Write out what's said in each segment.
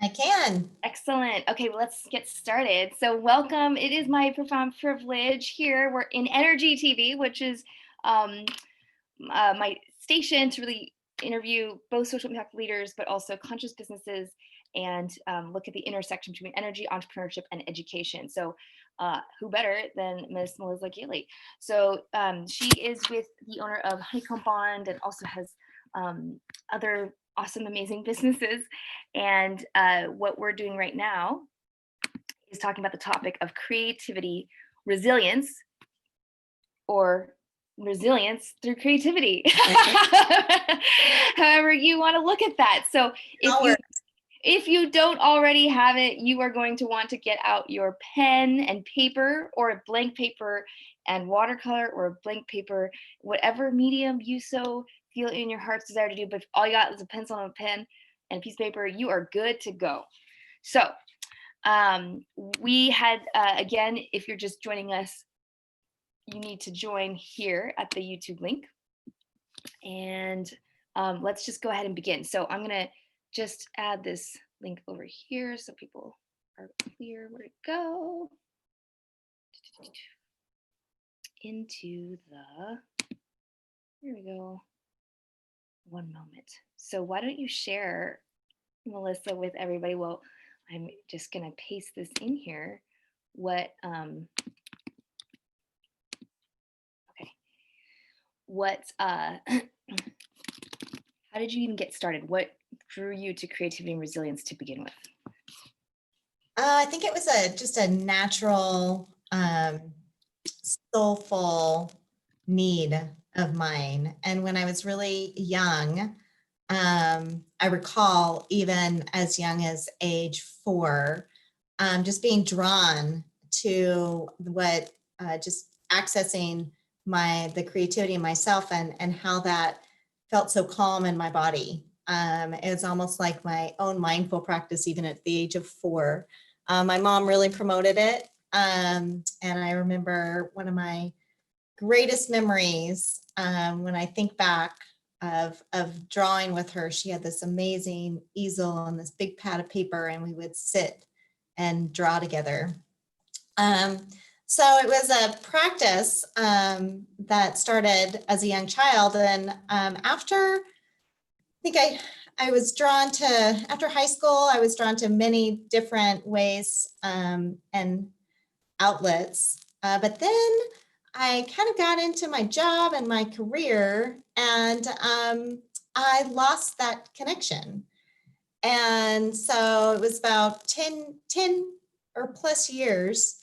I can. Excellent. Okay, well, let's get started. So, welcome. It is my profound privilege here. We're in Energy TV, which is um, my station to really interview both social impact leaders, but also conscious businesses and look at the intersection between energy, entrepreneurship, and education. So, who better than Miss Melissa Kelii? So, she is with the owner of Honeycomb Bond and also has other awesome, amazing businesses. And what we're doing right now is talking about the topic of creativity, resilience, or resilience through creativity. However you want to look at that. So if you don't already have it, you are going to want to get out your pen and paper, or a blank paper and watercolor, or a blank paper, whatever medium you so feel in your heart's desire to do. But if all you got is a pencil and a pen and a piece of paper, you are good to go. So we had, again, if you're just joining us, you need to join here at the YouTube link. And let's just go ahead and begin. So I'm going to just add this link over here so people are clear where to go. Into the, here we go. One moment. So why don't you share, Melissa, with everybody? Well, I'm just going to paste this in here. What, how did you even get started? What drew you to creativity and resilience to begin with? I think it was just a natural, soulful need of mine. And when I was really young, I recall even as young as age 4, just being drawn to what, just accessing the creativity in myself and how that felt so calm in my body. It was almost like my own mindful practice, even at the age of 4. My mom really promoted it. And I remember one of my greatest memories, when I think back of drawing with her. She had this amazing easel and this big pad of paper, and we would sit and draw together. So it was a practice that started as a young child. And after, I think I was drawn to, after high school, I was drawn to many different ways and outlets. But then I kind of got into my job and my career, and I lost that connection. And so it was about 10 or plus years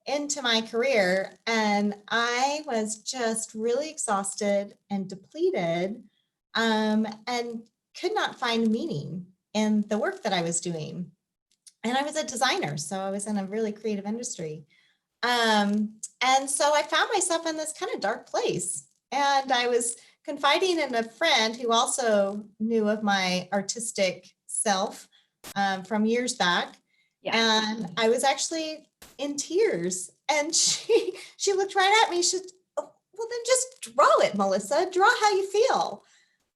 into my career, and I was just really exhausted and depleted, and could not find meaning in the work that I was doing. And I was a designer, so I was in a really creative industry. And so I found myself in this kind of dark place, and I was confiding in a friend who also knew of my artistic self from years back. Yeah. And I was actually in tears, and she looked right at me. She said, "Oh, well, then just draw it, Melissa. Draw how you feel."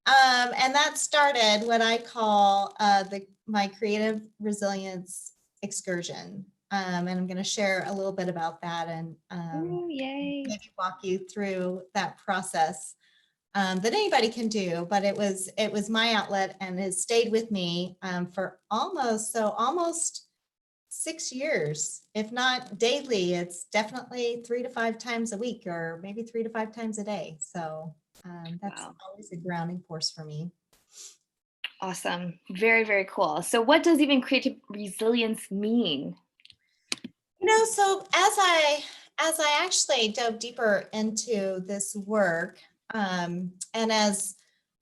And that started what I call my creative resilience excursion. And I'm going to share a little bit about that and maybe walk you through that process that anybody can do. But it was my outlet, and has stayed with me for almost 6 years, if not daily. It's definitely 3 to 5 times a week, or maybe 3 to 5 times a day. So that's always a grounding force for me. Awesome. Very, very cool. So what does even creative resilience mean? So as I actually dove deeper into this work, and as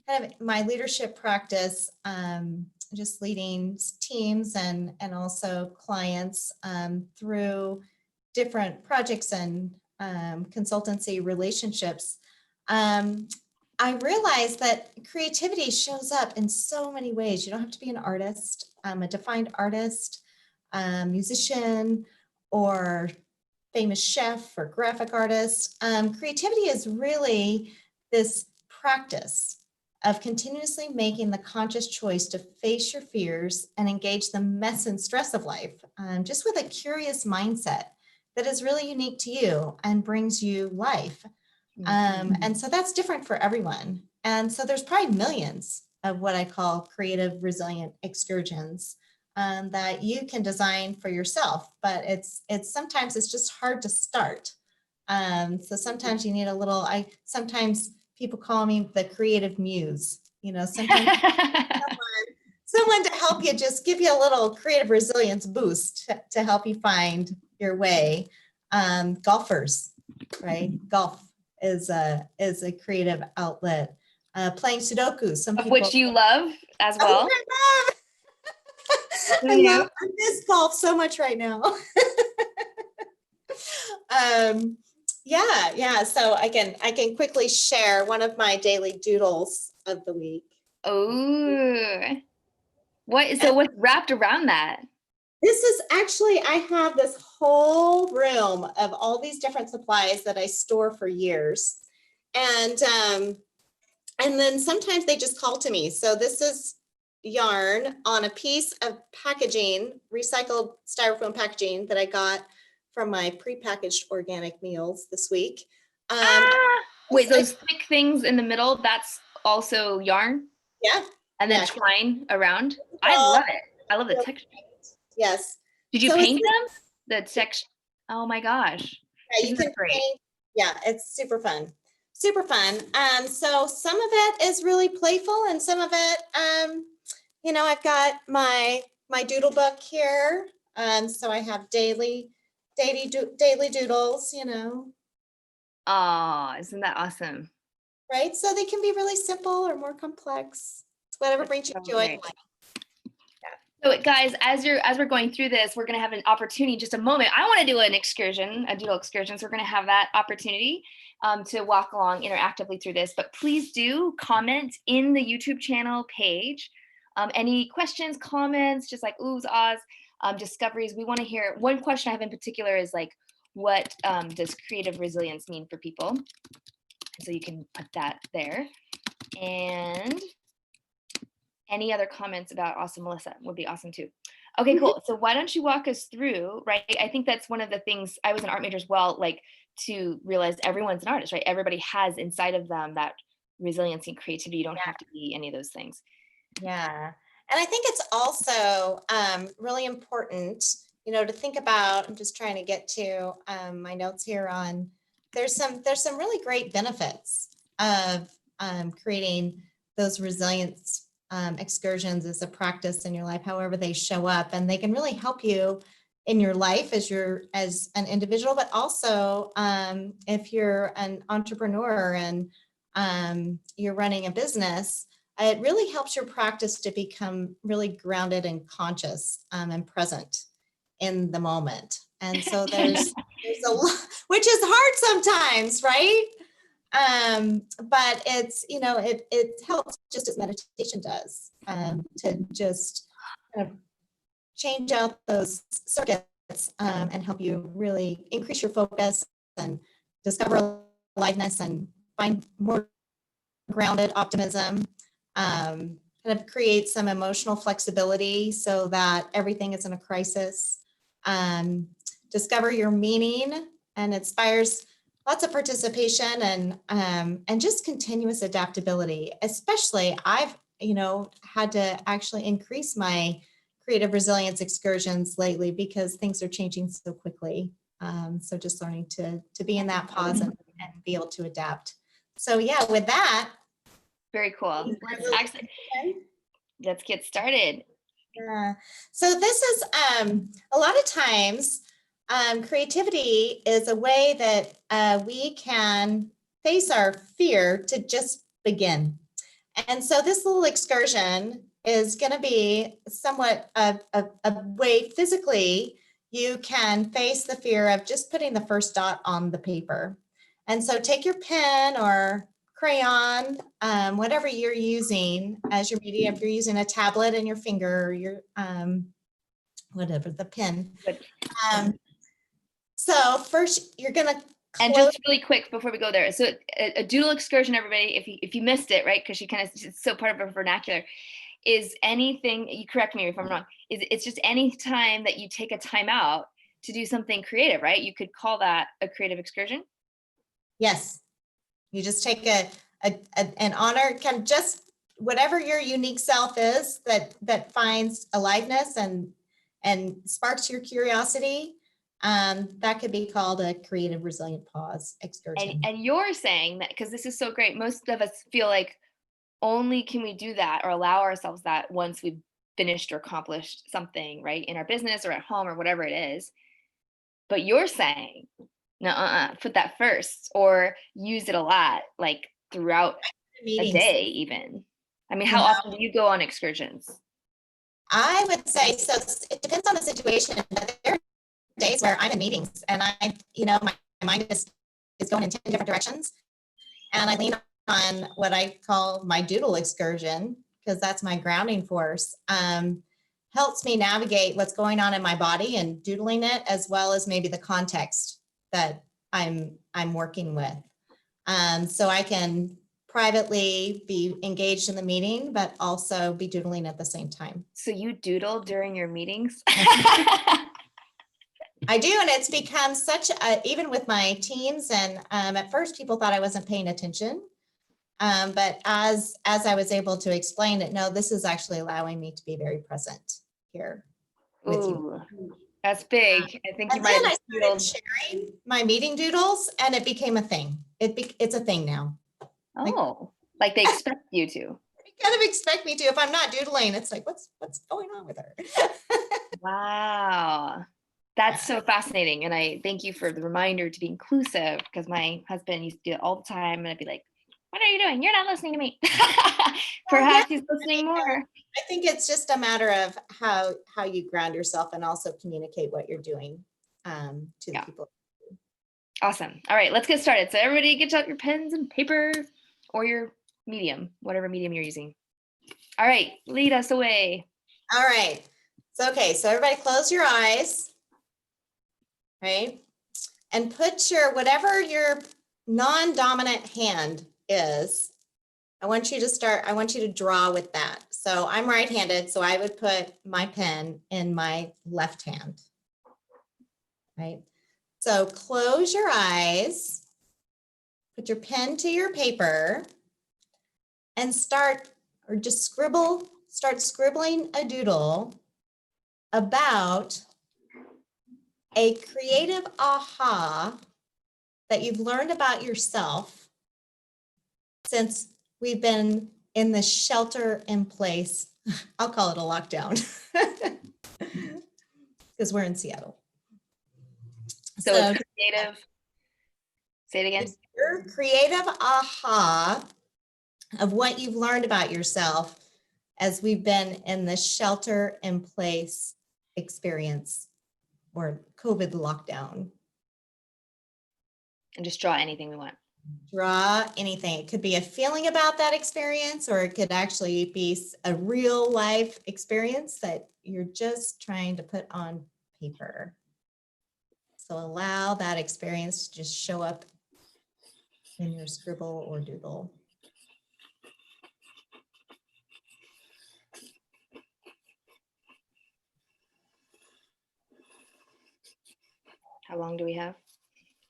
kind of my leadership practice, just leading teams and also clients through different projects and consultancy relationships, I realized that creativity shows up in so many ways. You don't have to be an artist, a defined artist, musician, or famous chef or graphic artist. Creativity is really this practice of continuously making the conscious choice to face your fears and engage the mess and stress of life, just with a curious mindset that is really unique to you and brings you life. And so that's different for everyone. And so there's probably millions of what I call creative resilient excursions that you can design for yourself, but it's sometimes it's just hard to start. So sometimes you need a little, sometimes people call me the creative muse, sometimes someone to help you, just give you a little creative resilience boost to help you find your way. Golfers, right? Golf is a creative outlet. Playing Sudoku, some people, which you love as well. Oh, I miss golf so much right now. Yeah. So I can quickly share one of my daily doodles of the week. Oh, what's wrapped around that? This is actually, I have this whole room of all these different supplies that I store for years. And then sometimes they just call to me. So this is yarn on a piece of packaging, recycled styrofoam packaging that I got from my prepackaged organic meals this week. Wait, those thick things in the middle, that's also yarn? Yeah. And then twine around? I love it. I love the texture. Yes. Did you paint them? The texture? Oh my gosh. Yeah, you can paint. Yeah, it's super fun. Super fun. So some of it is really playful, and some of it, I've got my doodle book here. So I have daily doodles, Oh, isn't that awesome? Right? So they can be really simple or more complex. It's whatever brings you joy in life. So guys, as we're going through this, we're going to have an opportunity, just a moment. I want to do an excursion, a doodle excursion. So we're going to have that opportunity to walk along interactively through this. But please do comment in the YouTube channel page. Any questions, comments, just like oohs, ahs, discoveries. We want to hear. One question I have in particular is like, what does creative resilience mean for people? So you can put that there. And any other comments about Awesome Melissa would be awesome too. Okay, cool. So why don't you walk us through, right? I think that's one of the things, I was an art major as well, like to realize everyone's an artist, right? Everybody has inside of them that resiliency and creativity. You don't have to be any of those things. Yeah. And I think it's also really important, to think about, I'm just trying to get to my notes here on, there's some really great benefits of creating those resilience excursions as a practice in your life, however they show up, and they can really help you in your life as an individual, but also if you're an entrepreneur and you're running a business, it really helps your practice to become really grounded and conscious and present in the moment. And so there's a lot, which is hard sometimes, right? But it's, it helps just as meditation does, to just kind of change out those circuits and help you really increase your focus and discover aliveness and find more grounded optimism, kind of create some emotional flexibility so that everything isn't a crisis, discover your meaning, and inspires lots of participation and just continuous adaptability. Especially, I've had to actually increase my creative resilience excursions lately because things are changing so quickly. So just learning to be in that pause and be able to adapt. So yeah, with that. Very cool. Let's get started. So this is a lot of times creativity is a way that we can face our fear to just begin. And so this little excursion is going to be somewhat a way physically you can face the fear of just putting the first dot on the paper. And so take your pen or crayon, whatever you're using as your medium. If you're using a tablet in your finger or your whatever, the pen. So first you're going to And just really quick before we go there, so a doodle excursion, everybody, if you missed it, right, because she kind of, it's so part of her vernacular, is anything, you correct me if I'm wrong, it's just any time that you take a time out to do something creative, right? You could call that a creative excursion. Yes, you just take an honor, kind of just whatever your unique self is that finds aliveness and sparks your curiosity. That could be called a creative resilient pause excursion. And you're saying that, because this is so great, most of us feel like only can we do that or allow ourselves that once we've finished or accomplished something, right, in our business or at home or whatever it is. But you're saying, no, put that first, or use it a lot, like throughout a day even. I mean, how often do you go on excursions? I would say, so it depends on the situation, but there are days where I'm in meetings and my mind is going in 10 different directions. And I lean on what I call my doodle excursion, because that's my grounding force. Helps me navigate what's going on in my body and doodling it, as well as maybe the context that I'm working with. So I can privately be engaged in the meeting, but also be doodling at the same time. So you doodle during your meetings? I do, and it's become such even with my teams, and at first people thought I wasn't paying attention. But as I was able to explain it, no, this is actually allowing me to be very present here with you. That's big. I think you might have started sharing my meeting doodles, and it became a thing. It's a thing now. Oh, like they expect you to. They kind of expect me to. If I'm not doodling, it's like, what's going on with her? Wow. That's so fascinating. And I thank you for the reminder to be inclusive, because my husband used to do it all the time. And I'd be like, what are you doing? You're not listening to me. Perhaps he's listening more. I think it's just a matter of how you ground yourself and also communicate what you're doing to the people. Awesome. All right, let's get started. So everybody get out your pens and paper or your medium, whatever medium you're using. All right, lead us away. All right. So, okay. So everybody close your eyes, right? And put whatever your non-dominant hand is, I want you to draw with that. So I'm right-handed, so I would put my pen in my left hand, right? So close your eyes, put your pen to your paper, and start scribbling a doodle about a creative aha that you've learned about yourself since we've been in the shelter in place. I'll call it a lockdown because we're in Seattle. So it's creative. Say it again. Your creative aha of what you've learned about yourself as we've been in the shelter in place experience or COVID lockdown. And just draw anything we want. Draw anything. It could be a feeling about that experience, or it could actually be a real life experience that you're just trying to put on paper. So allow that experience to just show up in your scribble or doodle. How long do we have?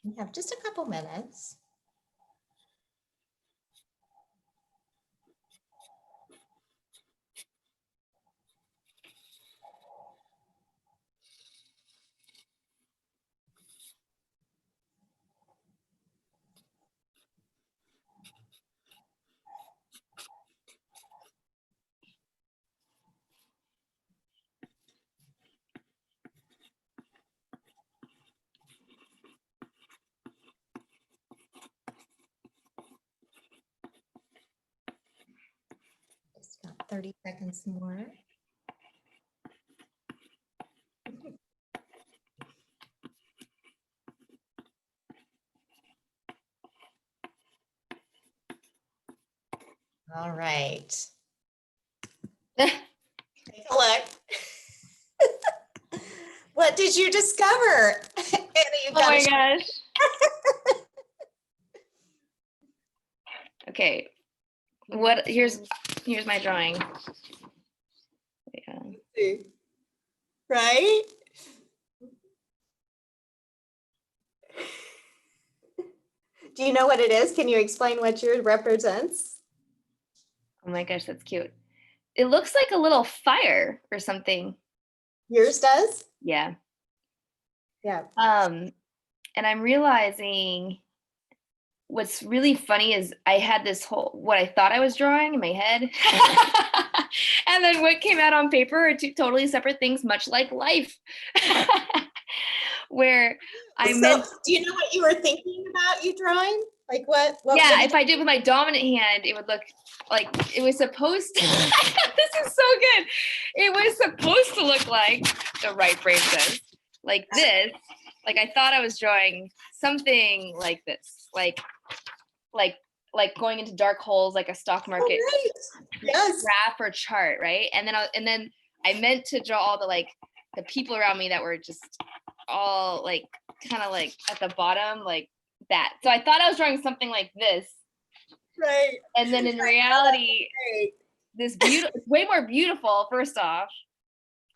We have just a couple minutes. Just got 30 seconds more. All right. Take a look. What did you discover? Oh my gosh. Okay. What? Here's my drawing. Yeah. Right? Do you know what it is? Can you explain what yours represents? Oh my gosh, that's cute. It looks like a little fire or something. Yours does? Yeah. Yeah. And I'm realizing what's really funny is I had this whole, what I thought I was drawing in my head. And then what came out on paper are two totally separate things, much like life. Where I meant. Do you know what you were thinking about you drawing? Like what Yeah, if I did with my dominant hand, it would look like it was supposed to. This is so good. It was supposed to look like, the right brain says, like this. Like I thought I was drawing something like this, like going into dark holes, like a stock market graph or chart, right? And then I meant to draw all the people around me that were just all kind of at the bottom, like that. So I thought I was drawing something like this, right? And then in reality, this way more beautiful. First off,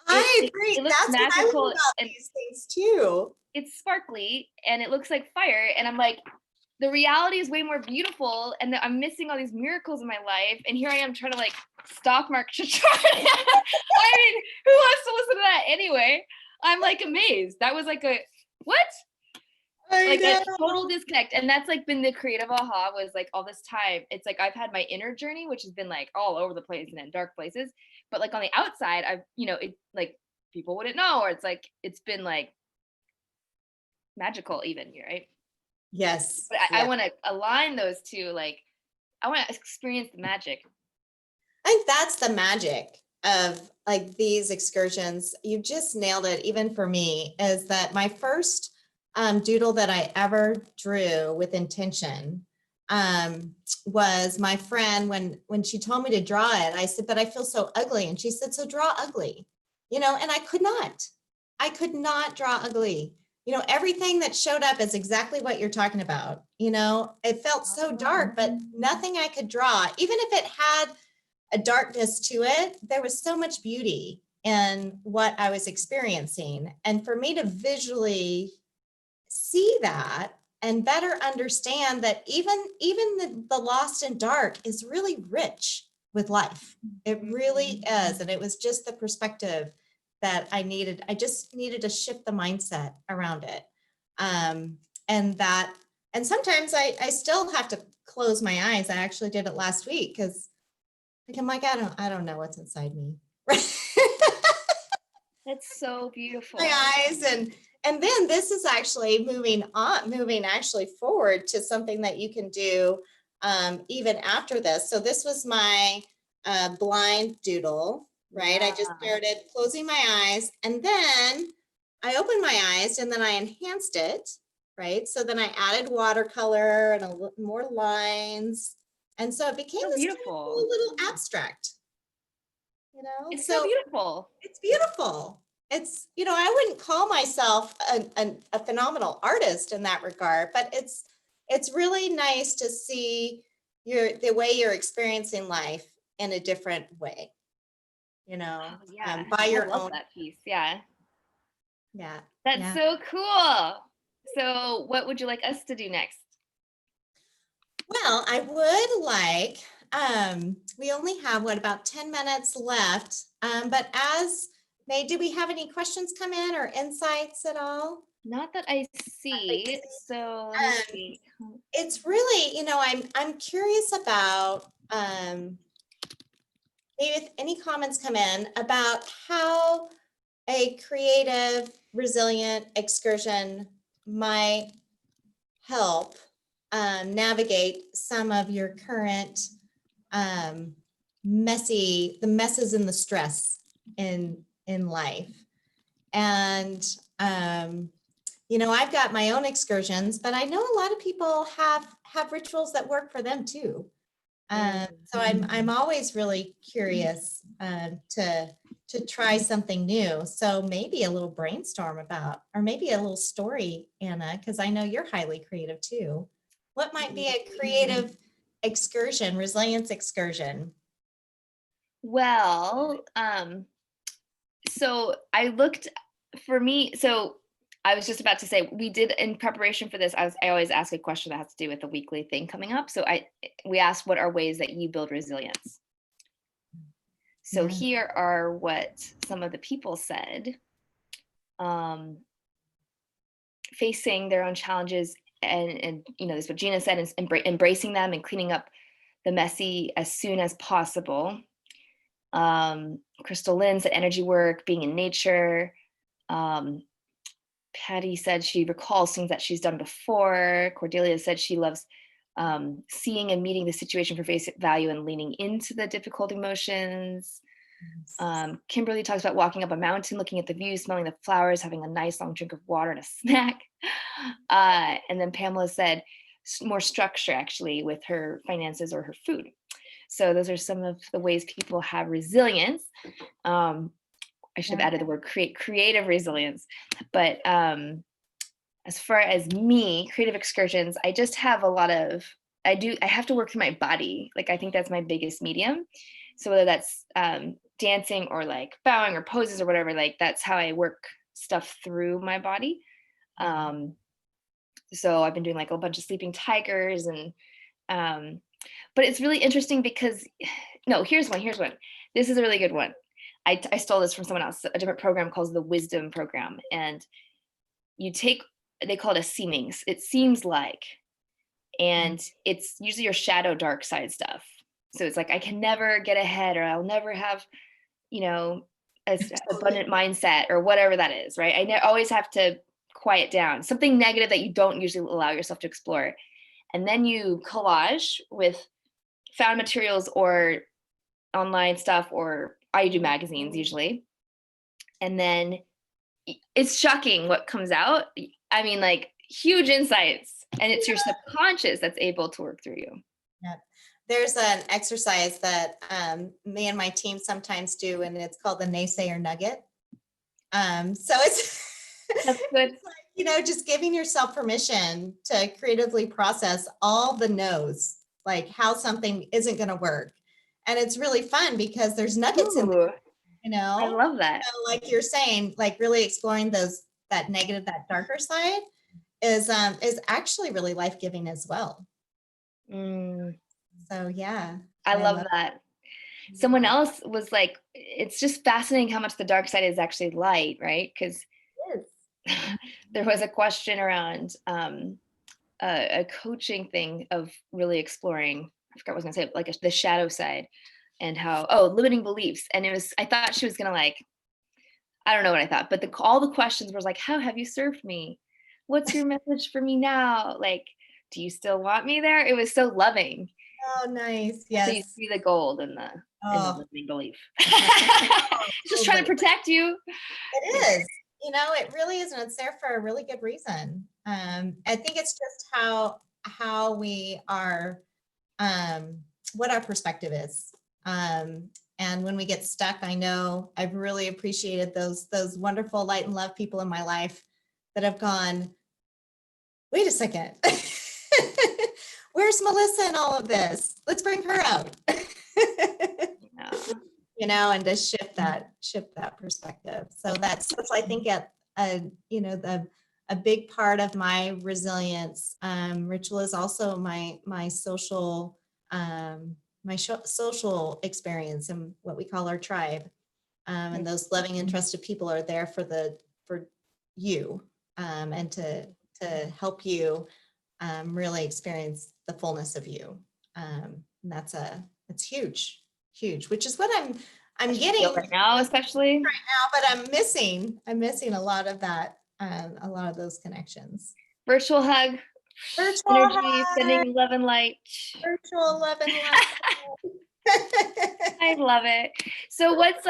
I agree. It looks That's magical what I love about these things too. It's sparkly and it looks like fire, and I'm like, the reality is way more beautiful, and I'm missing all these miracles in my life, and here I am trying to stock market chart. I mean, who wants to listen to that anyway? I'm amazed. That was what? A total disconnect. And that's been the creative aha, was all this time. It's I've had my inner journey, which has been all over the place and in dark places, but on the outside, I've it people wouldn't know, or it's been magical even, right? Yes. But I want to align those two. I want to experience the magic. I think that's the magic of these excursions. You just nailed it. Even for me, is that my first doodle that I ever drew with intention was my friend. When she told me to draw it, I said, but I feel so ugly. And she said, so draw ugly, and I could not draw ugly. Everything that showed up is exactly what you're talking about. It felt so dark, but nothing I could draw, even if it had a darkness to it, there was so much beauty in what I was experiencing. And for me to visually see that and better understand that even the lost and dark is really rich with life. It really is. And it was just the perspective that I needed. I just needed to shift the mindset around it. And sometimes I still have to close my eyes. I actually did it last week because I'm like, I don't know what's inside me. That's so beautiful. My eyes. And then this is actually moving forward to something that you can do even after this. So this was my blind doodle, right? I just started closing my eyes, and then I opened my eyes, and then I enhanced it, right? So then I added watercolor and more lines. And so it became so this beautiful, kind of cool little abstract, It's so beautiful. It's beautiful. It's, I wouldn't call myself a phenomenal artist in that regard, but it's really nice to see the way you're experiencing life in a different way, by your own. That piece. Yeah. Yeah. That's so cool. So what would you like us to do next? Well, I would like, we only have about 10 minutes left, but do we have any questions come in or insights at all? Not that I see. So let me see. It's really, I'm curious about maybe if any comments come in about how a creative, resilient excursion might help navigate some of your current the messes and the stress in life. And I've got my own excursions, but I know a lot of people have rituals that work for them too. So I'm always really curious to try something new. So maybe a little brainstorm about, or maybe a little story, Anna, because I know you're highly creative too. What might be a creative excursion, resilience excursion? Well, so I looked for me. So I was just about to say, we did in preparation for this. I always ask a question that has to do with the weekly thing coming up. So we asked, what are ways that you build resilience? So Yeah. here are what some of the people said. Facing their own challenges, and this is what Gina said, is embracing them and cleaning up the messy as soon as possible. Crystal Lynn said energy work, being in nature. Patty said she recalls things that she's done before. Cordelia said she loves seeing and meeting the situation for face value and leaning into the difficult emotions. Kimberly talks about walking up a mountain, looking at the view, smelling the flowers, having a nice long drink of water and a snack. And then Pamela said more structure, actually, with her finances or her food. So those are some of the ways people have resilience. I should have added the word creative resilience. But as far as me, creative excursions, I just have a lot of, I have to work through my body. Like, I think that's my biggest medium. So whether that's dancing or like bowing or poses or whatever, like that's how I work stuff through my body. So I've been doing like a bunch of sleeping tigers, and but it's really interesting because, no, here's one. This is a really good one. I stole this from someone else, a different program called the Wisdom Program. And they call it a seemings. It seems like, and it's usually your shadow dark side stuff. So it's like, I can never get ahead, or I'll never have, an abundant mindset, or whatever that is, right? I always have to quiet down something negative that you don't usually allow yourself to explore. And then you collage with found materials or online stuff, or I do magazines usually. And then it's shocking what comes out. I mean, like, huge insights, and it's your subconscious that's able to work through you. Yeah. There's an exercise that me and my team sometimes do, and it's called the naysayer nugget. So it's That's good. It's like, just giving yourself permission to creatively process all the no's, like how something isn't going to work. And it's really fun because there's nuggets in there, I love that. like you're saying, like really exploring that negative, that darker side is actually really life-giving as well. So yeah. I love that. Someone else was like, it's just fascinating how much the dark side is actually light, right? Because there was a question around a coaching thing of really exploring, I forgot what I was gonna say, like the shadow side, and how, limiting beliefs. And I thought she was gonna, like, I don't know what I thought, but all the questions were like, how have you served me? What's your message for me now? Like, do you still want me there? It was so loving. Oh, nice. Yes. So you see the gold in the limiting belief. Just trying to protect you. It is. It really is, and it's there for a really good reason. I think it's just how we are, what our perspective is. And when we get stuck, I know I've really appreciated those wonderful light and love people in my life that have gone, wait a second, where's Melissa in all of this? Let's bring her out. And to shift that perspective. So that's I think a big part of my resilience ritual is also my social social experience and what we call our tribe. And those loving and trusted people are there for you and to help you really experience the fullness of you. And it's huge, which is what I'm getting right now, especially right now, but I'm missing a lot of that, a lot of those connections. Virtual hug, energy, sending love and light. Virtual love and light. I love it. So what's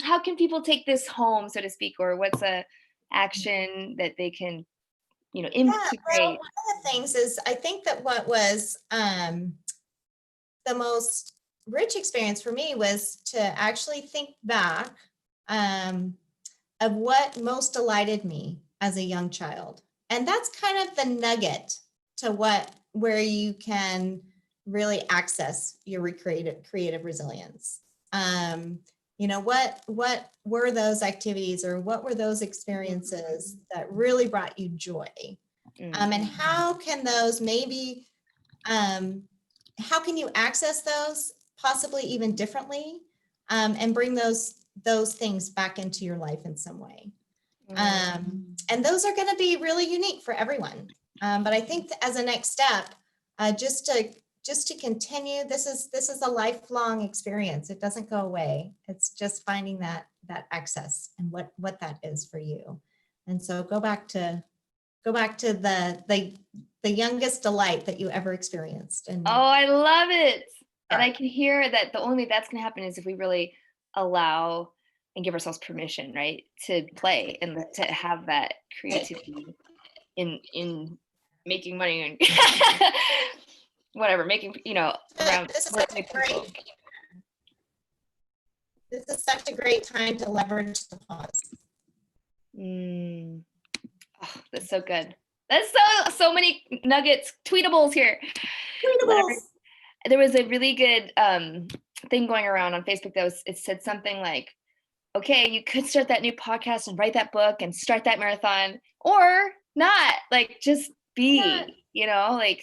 how can people take this home, so to speak, or what's a action that they can, integrate? Well, one of the things is, I think that what was the most rich experience for me was to actually think back of what most delighted me as a young child. And that's kind of the nugget to where you can really access your creative resilience. You know, what were those activities, or what were those experiences that really brought you joy? And how can those maybe, how can you access those possibly even differently, and bring those things back into your life in some way? And those are going to be really unique for everyone. But I think as a next step, just to continue, this is a lifelong experience. It doesn't go away. It's just finding that access and what that is for you. And so go back to the youngest delight that you ever experienced. And oh, I love it. And I can hear that the only way that's going to happen is if we really allow and give ourselves permission, right, to play and to have that creativity in making money and whatever, making, you know, around working with people. This is such a great time to leverage the pause. Oh, that's so good. That's so many nuggets, tweetables here. Tweetables. There was a really good thing going around on Facebook that it said something like, okay, you could start that new podcast and write that book and start that marathon, or not, like just be, you know, like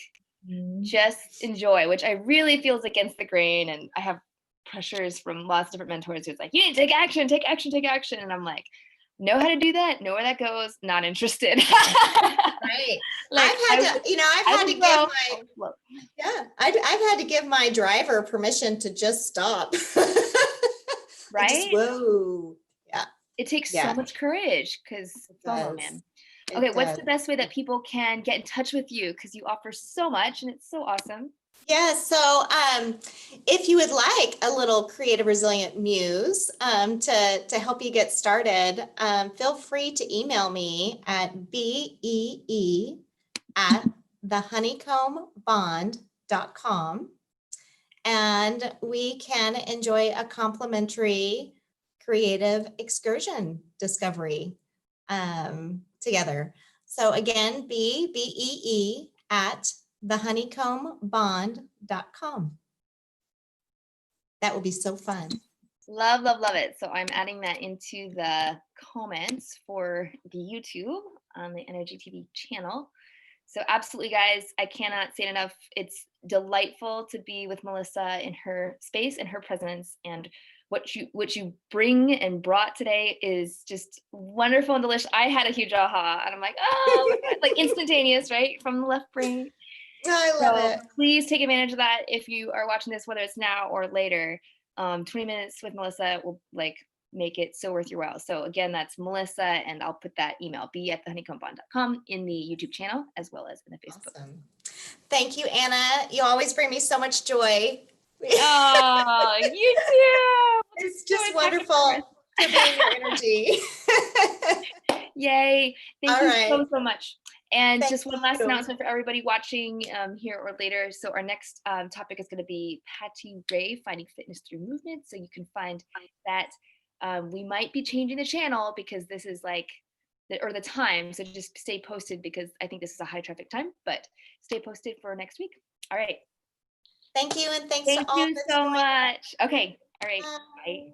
just enjoy, which I really feels against the grain. And I have pressures from lots of different mentors who's like, you need to take action, take action, take action. And I'm like, know how to do that, know where that goes, not interested. Right. Like, I've had to give my driver permission to just stop. Right? Just, whoa. Yeah. It takes so much courage, because FOMO, man. Okay, what's the best way that people can get in touch with you? Because you offer so much and it's so awesome. Yeah, so if you would like a little creative resilient muse to help you get started, feel free to email me at bee@thehoneycombond.com, and we can enjoy a complimentary creative excursion discovery together. So again, BEE at thehoneycombond.com. That will be so fun. Love, love, love it. So I'm adding that into the comments for the YouTube on the Energy TV channel. So absolutely, guys, I cannot say it enough. It's delightful to be with Melissa in her space and her presence, and what you bring and brought today is just wonderful and delicious. I had a huge aha, and I'm like, oh, like instantaneous, right, from the left brain. I love it. Please take advantage of that if you are watching this, whether it's now or later. 20 minutes with Melissa will like make it so worth your while. So again, that's Melissa, and I'll put that email, be@thehoneycombond.com, in the YouTube channel as well as in the Facebook. Awesome. Thank you, Anna. You always bring me so much joy. Oh, you too. It's just wonderful to bring your energy. Yay. Thank you so much. And Thank just one last you. announcement for everybody watching here or later. So our next topic is going to be Patty Ray, finding fitness through movement. So you can find that. We might be changing the channel because this is like, the time. So just stay posted, because I think this is a high traffic time, but stay posted for next week. All right. Thank you. And thanks Thank to all. you so much. Okay. All right. Bye.